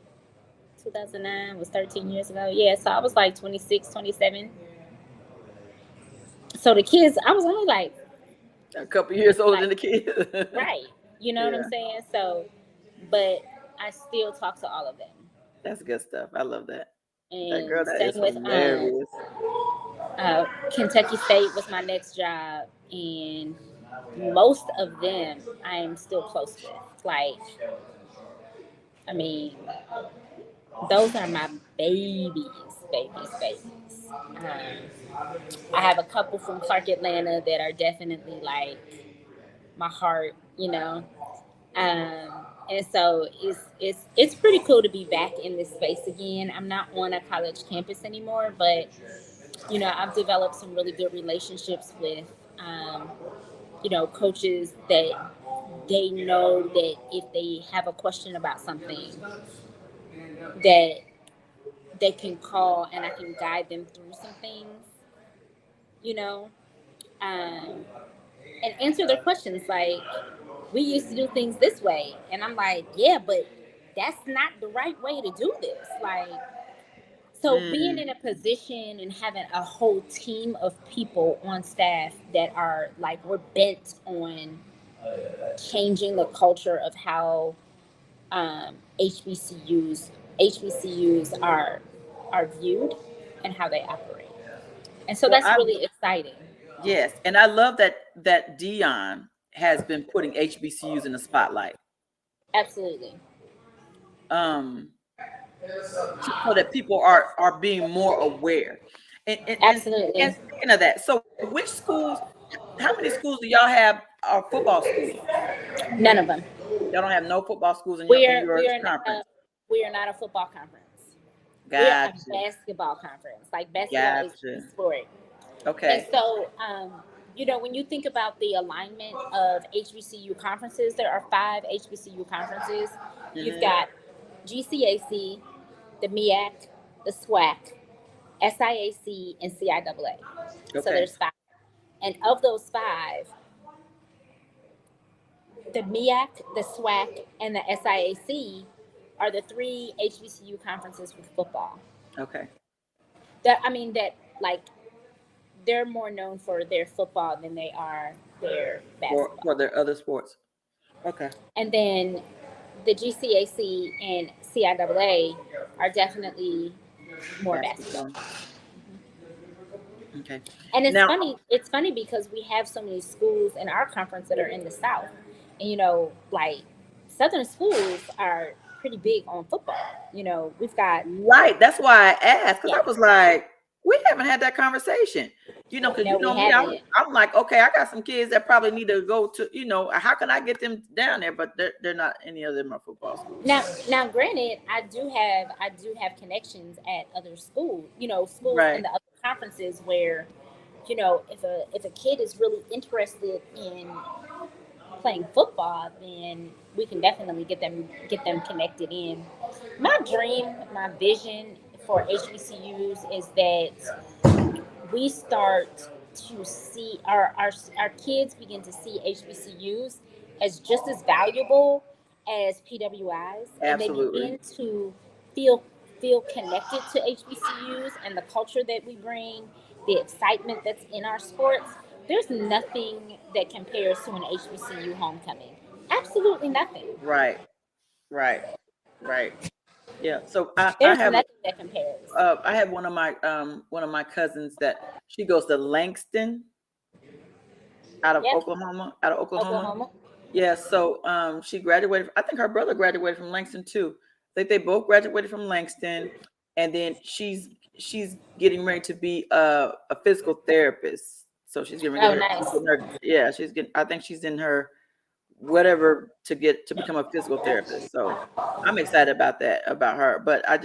2009 was 13 years ago. Yeah, so I was like 26, 27. So the kids, I was only like A couple years older like than the kids. right. You know what I'm Yeah, saying? So, but I still talk to all of them. that's good stuff. I love that. That girl, And that same is with hilarious. Kentucky State was my next job, and most of them I am still close with. Like, I mean, those are my babies. I have a couple from Clark Atlanta that are definitely like my heart, and so it's pretty cool to be back in this space again. I'm not on a college campus anymore, but I've developed some really good relationships with coaches that they know that if they have a question about something that they can call and I can guide them through some things, you know, um, and answer their questions. Like, we used to do things this way. And I'm like, yeah, but that's not the right way to do this. Like, so being Mm. in a position and having a whole team of people on staff that are like, we're bent on changing the culture of how HBCUs are viewed and how they operate. And so Well, that's really exciting. yes, and I love that Dion has been putting HBCUs in the spotlight. Absolutely. So that people are being more aware. And Absolutely. speaking of that, so which schools, how many schools do y'all have are football schools? None of them. Y'all don't have no football schools in We are your we are not conference. we are not a football conference. We are a Gotcha. basketball conference. Like basketball is the Gotcha. sport. And Okay. so, when you think about the alignment of HBCU conferences, there are 5 HBCU conferences. You've Mm-hmm. got GCAC, the MEAC, the SWAC, SIAC, and CIAA. So Okay. there's 5. And of those 5, the MEAC, the SWAC, and the SIAC are the 3 HBCU conferences with football. Okay. That like they're more known for their football than they are their basketball. For their other sports. Okay. And then the GCAC and CIAA are definitely more basketball. Basketball. Okay. And it's Now, funny. It's funny because we have so many schools in our conference that are in the South, and like Southern schools are pretty big on football. We've got right. That's why I asked, because yeah. I was like, we haven't had that conversation. Because No, we me, haven't. I'm like, okay, I got some kids that probably need to go to, how can I get them down there? But they're not, any of them are football schools. Now, granted, I do have connections at other schools. Schools Right. in the other conferences where, if a kid is really interested in playing football, then we can definitely get them connected in. My dream, my vision for HBCUs is that we start to see our kids begin to see HBCUs as just as valuable as PWIs, and they Absolutely. begin to feel connected to HBCUs and the culture that we bring, the excitement that's in our sports. There's nothing that compares to an HBCU homecoming. Absolutely nothing. Right. Right. Right. Yeah. So I There's have nothing that compares. I have one of my cousins that she goes to Langston out of Yep. Oklahoma. Out of Oklahoma. Oklahoma. Yeah. So she graduated. I think her brother graduated from Langston too. I think they both graduated from Langston, and then she's getting ready to be a physical therapist. So she's getting Oh, ready. nice. Yeah, she's getting. I think she's in her whatever to become a physical therapist. So I'm excited about that, about her. But I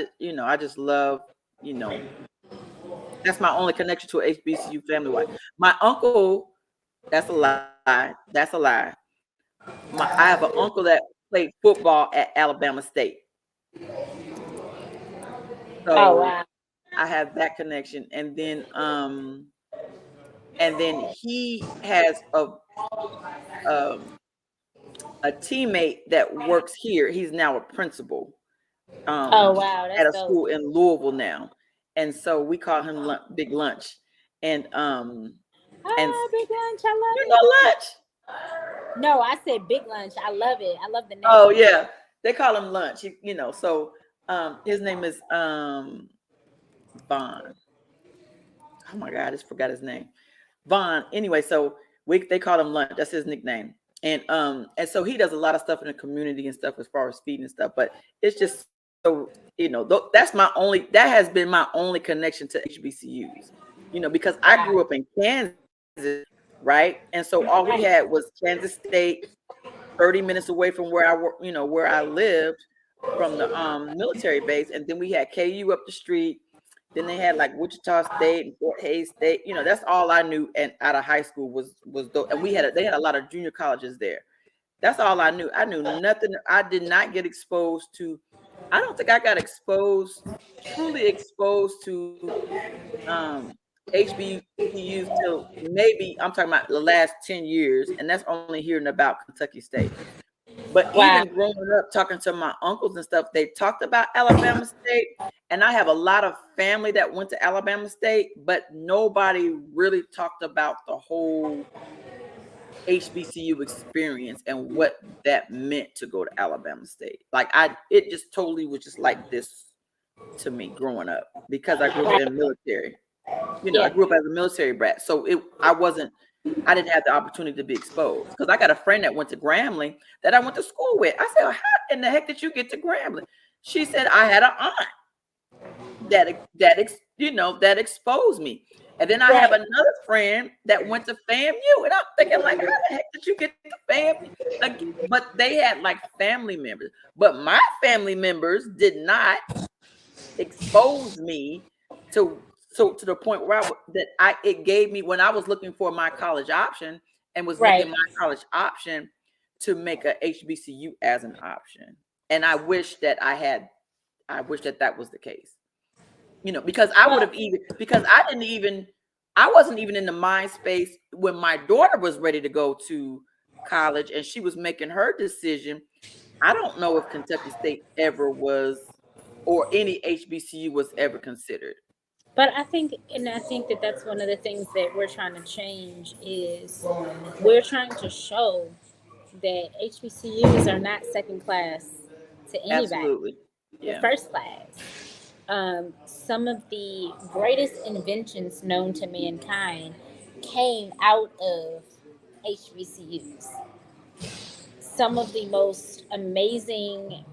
just love, that's my only connection to a HBCU family wise. My uncle, that's a lie. That's a lie. I have an uncle that played football at Alabama State. Oh, So wow. I have that connection. And then he has um a teammate that works here. He's now a principal Oh, wow. at That's a dope. school in Louisville now, and so we call him Big Lunch. And and Big lunch. I love you it. know Lunch. No, I said big lunch. I love it. I love the name. Oh yeah, they call him Lunch. So his name is Vaughn. Oh my God, I just forgot his name. Vaughn. Anyway, so they call him Lunch. That's his nickname. And so he does a lot of stuff in the community and stuff as far as feeding and stuff. But it's just so that has been my only connection to HBCUs. Because I grew up in Kansas, right? And so all we had was Kansas State, 30 minutes away from where I work, where I lived from the military base, and then we had KU up the street. Then they had like Wichita State and Fort Hays State. That's all I knew. And out of high school and they had a lot of junior colleges there. That's all I knew. I knew nothing. I did not get exposed to. I don't think I got truly exposed to HBCUs till maybe I'm talking about the last 10 years, and that's only hearing about Kentucky State. But Wow. even growing up, talking to my uncles and stuff, they talked about Alabama State. And I have a lot of family that went to Alabama State, but nobody really talked about the whole HBCU experience and what that meant to go to Alabama State. Like it just totally was just like this to me growing up, because I grew up in the military. I grew up as a military brat. So I wasn't I didn't have the opportunity to be exposed because I got a friend that went to Grambling that I went to school with. I said, "How in the heck did you get to Grambling?" She said, "I had an aunt that exposed me." And then I have Right. another friend that went to FAMU, and I'm thinking like, how the heck did you get to FAMU? Like, but they had like family members, but my family members did not expose me to to the point where it gave me when I was looking for my college option and was making Right. my college option to make a HBCU as an option. And I wish that that was the case. Because I would Well, have even because I wasn't even in the mind space when my daughter was ready to go to college and she was making her decision. I don't know if Kentucky State ever was or any HBCU was ever considered. but I think that that's one of the things that we're trying to change is we're trying to show that HBCUs are not second class to anybody. Absolutely. They're Yeah. first class. Some of the greatest inventions known to mankind came out of HBCUs. Some of the most amazing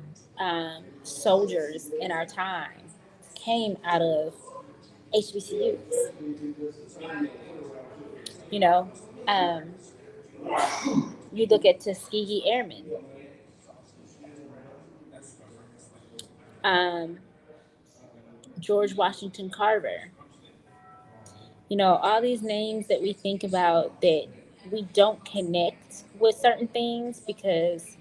soldiers in our time came out of HBCUs. You know, um, you look at Tuskegee Airmen, um, George Washington Carver. All these names that we think about that we don't connect with certain things because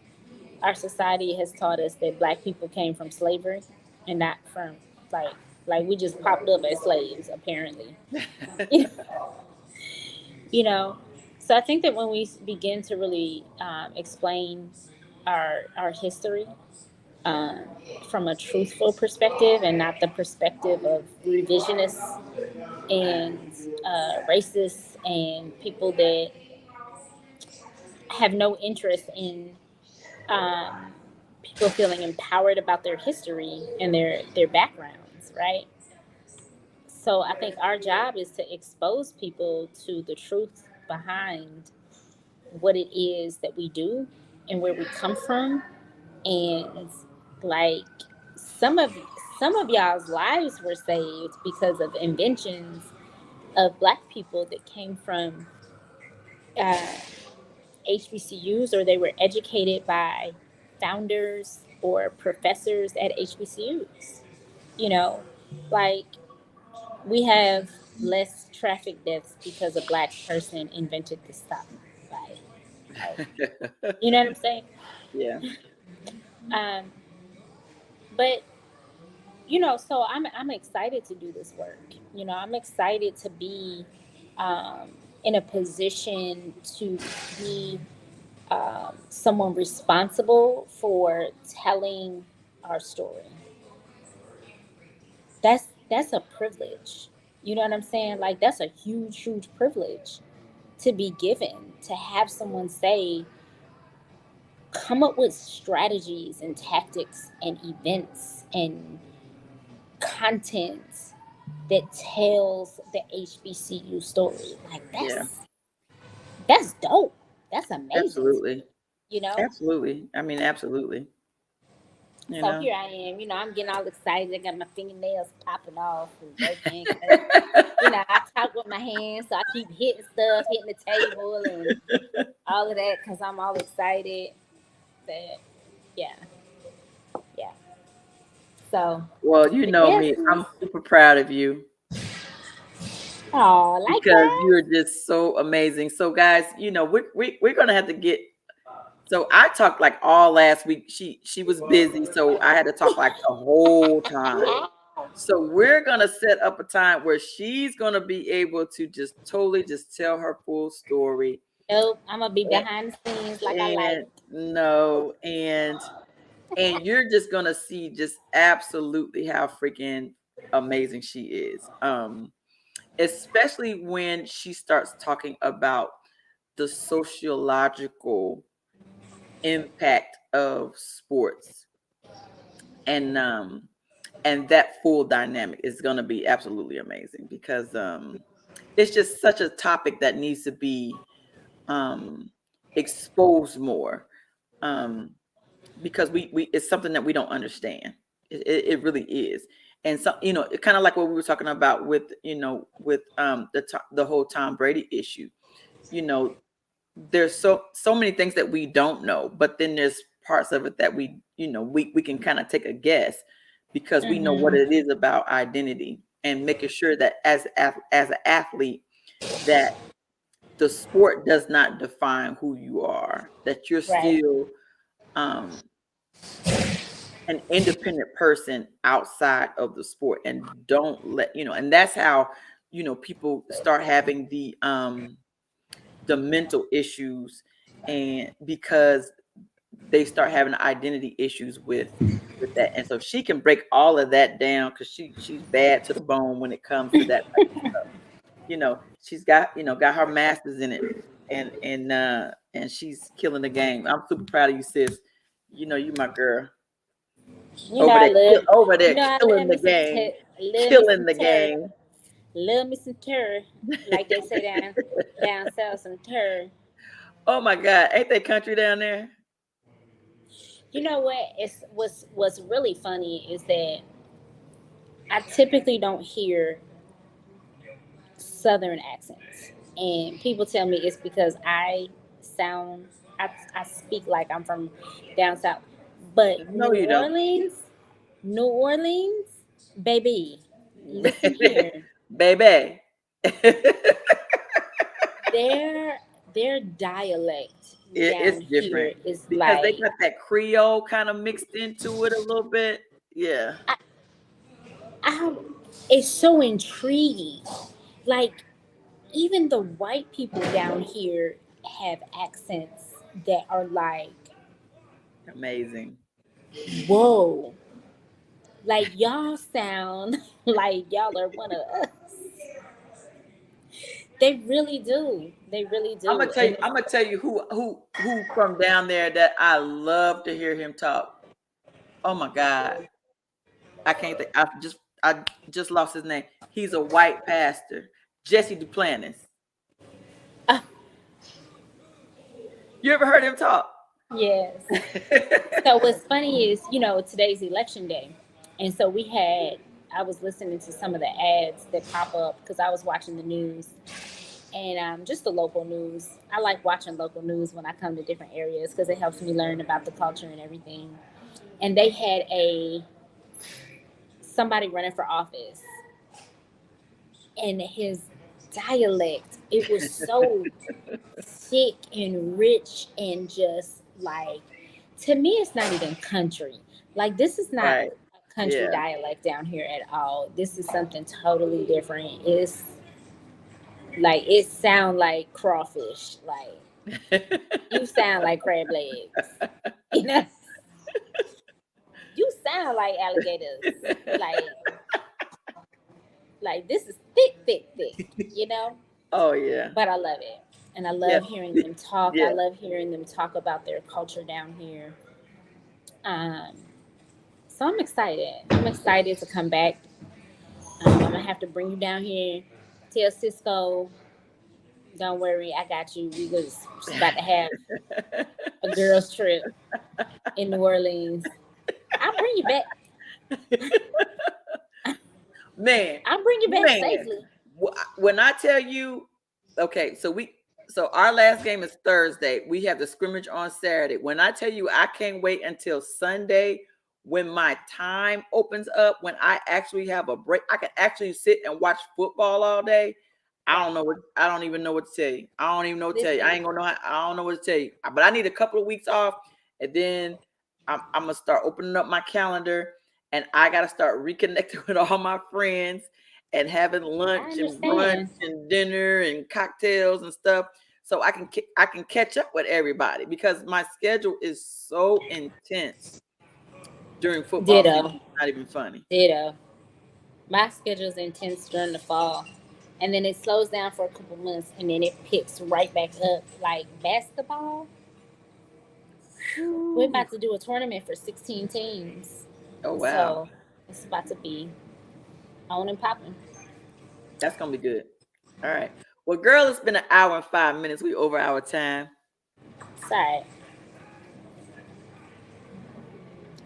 our society has taught us that black people came from slavery and not from like like we just popped up as slaves apparently. you know so I think that when we begin to really explain our history um, from a truthful perspective and not the perspective of revisionists and racists and people that have no interest in um, people feeling empowered about their history and their backgrounds, right? So I think our job is to expose people to the truth behind what it is that we do and where we come from, and like some of some of y'all's lives were saved because of inventions of black people that came from uh, HBCUs, or they were educated by founders or professors at HBCUs. You know, like we have less traffic deaths because a black person invented the stop light. Like, you know what I'm saying? Yeah. Um, but so I'm excited to do this work. I'm excited to be um, in a position to be someone responsible for telling our story. That's a privilege. You know what I'm saying? Like that's a huge privilege to be given, to have someone say, come up with strategies and tactics and events and content that tells the HBCU story. Like Yeah. that's dope. That's amazing to me, Absolutely. you know? Absolutely. I mean, absolutely. You So know. here I am, I'm getting all excited. I got my fingernails popping off and working. 'Cause, I talk with my hands, so I keep hitting stuff, hitting the table and all of that because I'm all excited. That, yeah, yeah. So, Well, you but know yes, me. I'm super proud of you oh, because likewise. you're just so amazing. So, guys, we're gonna have to get. So I talked like all last week. She was busy, so I had to talk like the whole time. So we're gonna set up a time where she's gonna be able to just totally just tell her full story. Nope, I'm gonna be And, behind the scenes like I like. and no, and you're just gonna see just absolutely how freaking amazing she is. Especially when she starts talking about the sociological impact of sports and that full dynamic is going to be absolutely amazing because it's just such a topic that needs to be um exposed more. Um because we it's something that we don't understand. It really is. And so, kind of like what we were talking about with, with the whole Tom Brady issue. You know, there's so many things that we don't know, but then there's parts of it that we can kind of take a guess because we know what Mm-hmm. it is about identity and making sure that as an athlete that the sport does not define who you are, that you're Right. still um an independent person outside of the sport, and don't let and that's how people start having the mental issues, and because they start having identity issues with that. And so she can break all of that down because she's bad to the bone when it comes to that type of stuff. She's got her masters in it, and she's killing the game. I'm super proud of you, sis. You my girl. You know I love. Over You there know I killing love the me some. game. Love me Killing some the Terri. game. Love me some Terri, like they say down south. Some Terri. Oh my God. Ain't they country down there? You know what? What's really funny is that I typically don't hear Southern accents, and people tell me it's because sound I speak like I'm from down south, but No, you don't. New Orleans, baby, listen here, Baby. their their dialect It's down different here is because they like got that Creole kind of mixed into it a little bit. Yeah. I, I it's so intriguing. Like even the white people down here have accents that are like, Amazing. whoa, like y'all sound like y'all are one of us. They really do. They really do. And I'm gonna tell you who from down there that I love to hear him talk. Oh my God. I can't think. I just lost his name. He's a white pastor. Jesse Duplantis. uh, You ever heard him talk? yes. So what's funny is, today's election day, and so I was listening to some of the ads that pop up because I was watching the news, and just the local news. I like watching local news when I come to different areas because it helps me learn about the culture and everything. And they had somebody running for office, and his dialect, it was so thick and rich and just like, to me it's not even country. Like this is not Right. a country Yeah. dialect down here at all. This is something totally different. It's like it sound like crawfish. Like you sound like crab legs. You know, you sound like alligators. Like this is thick, thick, thick. You know, Oh yeah. but I love it, and I Yeah. love hearing them talk. I Yeah. love hearing them talk about their culture down here. Um, so I'm excited. I'm excited to come back. I'm gonna have to bring you down here. Tell Cisco, don't worry, I got you. We was just about to have a girls trip in New Orleans. I'll bring you back. Man, I'll bring you back man. safely. When I tell you, okay, so our last game is Thursday. We have the scrimmage on Saturday. When I tell you, I can't wait until Sunday when my time opens up, when I actually have a break. I can actually sit and watch football all day. Right. I don't even know what to tell you. I don't even know what to tell you. I Listen, ain't gonna know. I don't know what to tell you. But I need a couple of weeks off, and then I'm gonna start opening up my calendar, and I gotta start reconnecting with all my friends and having I lunch and brunch understand. and dinner and cocktails and stuff, so I can catch up with everybody because my schedule is so intense during football season. Ditto. It's not even funny. Ditto. My schedule's intense during the fall. And then it slows down for a couple months and then it picks right back up. Like basketball, we're Whew. about to do a tournament for 16 teams. Oh wow, So it's about to be on and popping. that's gonna be good. All right. Well, girl, it's been an hour and 5 minutes. We over our time. Sorry.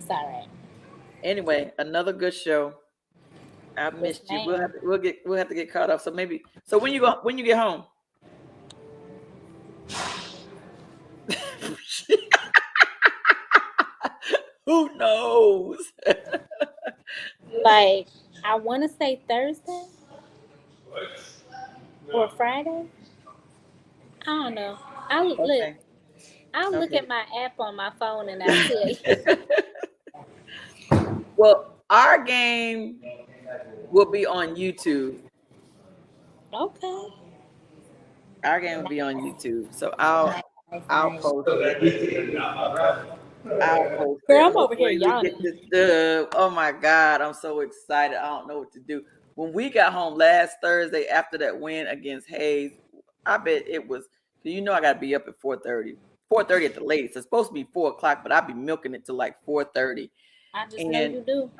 Sorry. Anyway, another good show. I missed you. We'll have to get caught up. So when you get home? Who knows? Like, I want to say Thursday or Friday. I don't know. I'll look at my app on my phone and I'll tell you. Well, our game will be on YouTube. Okay. Our game will be on YouTube. So I'll post it. I'll post it. Girl, I'm over here yawning. Oh my God, I'm so excited. I don't know what to do. When we got home last Thursday after that win against Hayes, I bet it was, I gotta be up at 4:30. 4:30 at the latest. It's supposed to be 4:00, but I'll be milking it till like 4:30. I just know you do.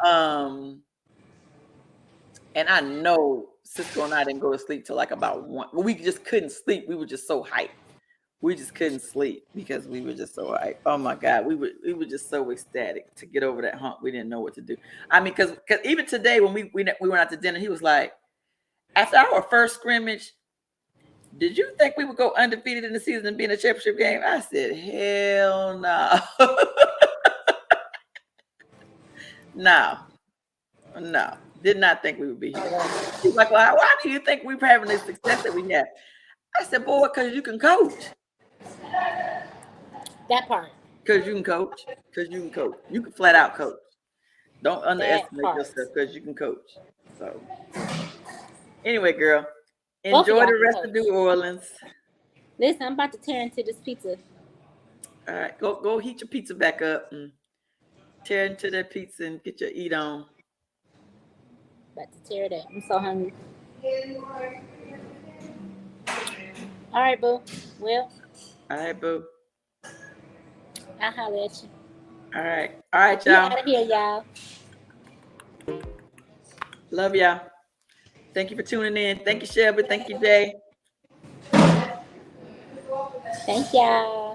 And I know Cisco and I didn't go to sleep till like about 1. We just couldn't sleep. We were just so hyped. We just couldn't sleep because we were just so hyped. Oh my God, we were just so ecstatic to get over that hump. We didn't know what to do. I mean, because even today when we went out to dinner, he was like, after our first scrimmage, did you think we would go undefeated in the season and be in a championship game? I said, hell no. No. Did not think we would be here. He's like, well, why do you think we're having the success that we have? I said, boy, because you can coach. That part. Because you can coach. You can flat out coach. Don't underestimate yourself because you can coach. So, anyway, girl, enjoy the rest of New Orleans. Listen, I'm about to tear into this pizza. All right, go heat your pizza back up and tear into that pizza and get your eat on. About to tear it up. I'm so hungry. All right, boo. Well. All right, boo. I'll holler at you. All right, y'all. Get out of here, y'all. Love y'all. Thank you for tuning in. Thank you, Shelby. Thank you, Jay. Thank y'all.